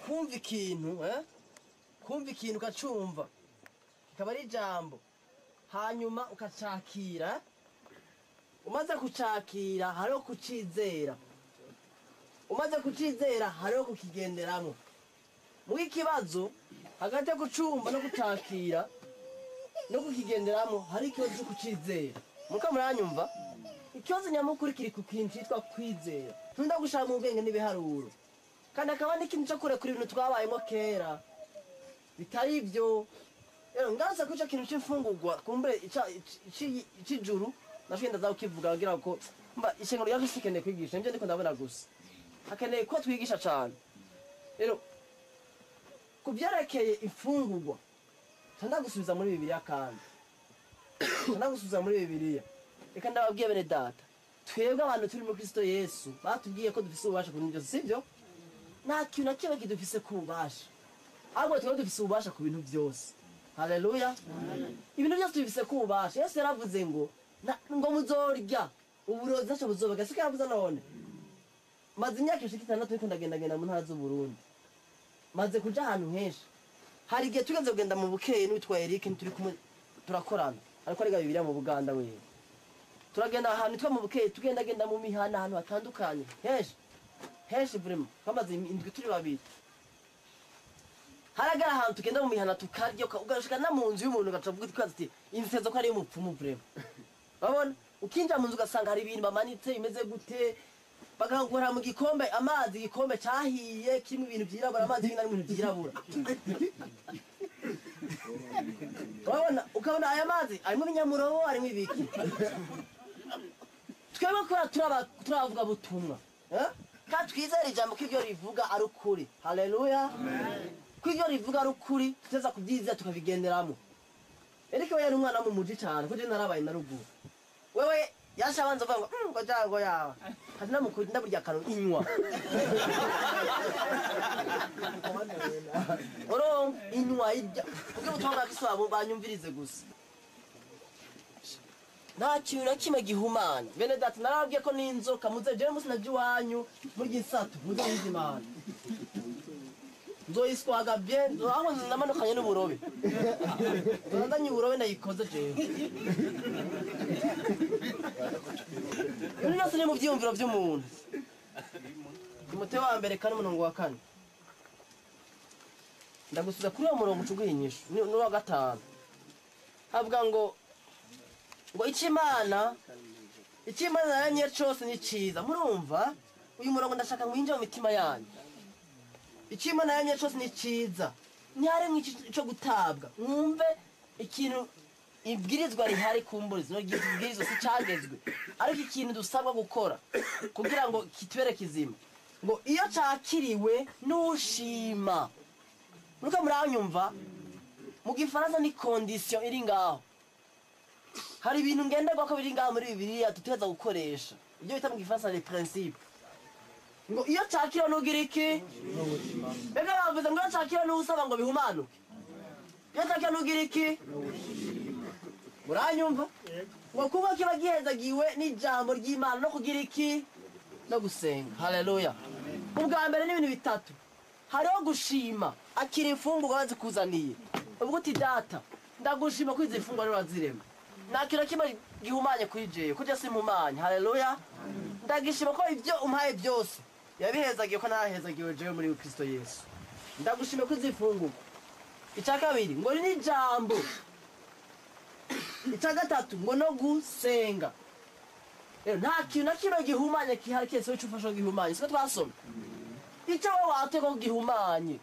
kumva ikintu ukacumva kikaba ari ijambo hanyuma ukacakira umaze kucakira hariho kucizera umaze kucizera hariho kukigenderamo mu ikibazo hagati yo kucumva no kucakira no kukigenderamo hari ikibazo cyo kucizera muka muranyumva ikibazo nyamukuru kiri ku kintu cyitwa kwizera tunda gushaka mu bwenge n'ibiharuro kandi akaba n'ikintu cyo kurekura ibintu twabayemo kera bitari ibyo rero nganza kuca kintu cy'imfungurwa kumbe cijuru nashwenda za ukivuga ngira ko mba ishengero yagisikene kwigisha nje ndiko ndabona gusa hakeneye ko twigisha cyane rero kubyerekeye imfungurwa tanda gusubiza muri Bibiliya kandi tanda gusubiza muri Bibiliya reka ndababwiye bene data twebwe abantu turi muri Kristo Yesu batubwiye ko dufise ububasha kuri ibyo sivyo nta kintu na kimwe kidufise kubasha ahubwo twebwe dufise ububasha ku bintu byose haleluya ibintu byose dufise kubasha Yesu yaravuze ngo muzorya uburozi zacho buzobaga siko yavuze none maze imyaka 6 turiko ndagenda mu ntara z'u Burundi maze kuja ahantu henshi hari igihe tugenze kugenda mu bukeye n'witwa Eric turi kumwe turakorana ariko ariga Bibiliya mu Buganda we turagenda ahantu twa mu bukeye tugenda mu mihana ahantu hatandukanye henshi vraiment kamaze indwi turi babiri haragara ahantu tugenda mu mihana tukarya ugashika na mu nzu y'umuntu gacavuga twaza ati imfezo ko ari umupfumu vraiment babona ukinja mu nzu ugasanga hari ibintu bamanitse imeze gute bagangora mu gikombe amazi igikombe cyahiye kimwe ibintu byirabura amazi n'ibindi ibintu byirabura babona ukabona aya mazi arimo ibinyamurobo arimo ibiki twebwe ko turavuga butumwa kandi twizera ijambo ko ibyo rivuga ari ukuri haleluya ko ibyo rivuga ari ukuri tuteza kubyiza tukabigenderamo Eriko we yari umwana mu muji cyane ko je narabaye na ruguru wewe yashabanza avuga ngo jango yawe kandi namukuri ndaburya karo inywa oro inywa ijya kuko utonga kiswabo banyumvirize gusa nta kintu na kimwe gihumana bene data narabwiye ko n'inzoka muze je musi naje wanyu muri gisatu muze y'Imana nzoyiswaga bien aho namanukanye n'uburobe ndandanye uburobe nayikoze jewe Yari nasanye mu byumviro by'umuntu Timote wa mbere kandi umurongo wa 4 ndagusubiza kuri uwo murongo ucuguhinyisha n'uwa 5 havuga ngo Ichimana yaremye cyose ni cyiza murumva uyu murongo ndashaka mwinje mu mitima yanyu Ichimana yaremye cyose ni cyiza nyaremwe cyo gutabwa mwumve ikintu ibwirizwa rihari kumburiza no gibwirizwa si cyagezwe ariko ikintu dusabwa gukora kugira ngo kitwere kizima ngo iyo cyakiriwe nushima nuko muranyumva mu gifaransa ni condition iri ngaho hari ibintu ngenderwa ko biri ngaho muri Bibiliya tuteza gukoresha ibyo bita mu gifaransa les principes ngo iyo cyakira nugira iki bega bavuze ngo cyakira n'usaba ngo bihumanuke iyo cyakira nugira iki muranyumva ngo kuba kiba gihezagiwe n'ijambo ry'Imana no kugira iki no gusenga haleluya ubwa mbere n'ibintu bitatu hariho gushima akira imfungurwa bazikuzaniye ubwo uti data ndagushima ko izi mfungurwa rero bazirema nakira kimwe gihumanye kuri jewe kujya simpumanye haleluya ndagishima ko ibyo umpaye byose yabihezagiye ko narahezagiwe jewe muri Kristo Yesu ndagushima ko izi mfungurwa icya kabiri ngo ni ijambo icya gatatu ngo no gusenga nta kintu na kimwe gihumanye kihari kese cyo ufasha gihumanye siko twasoma icyo wowe wateko gihumanye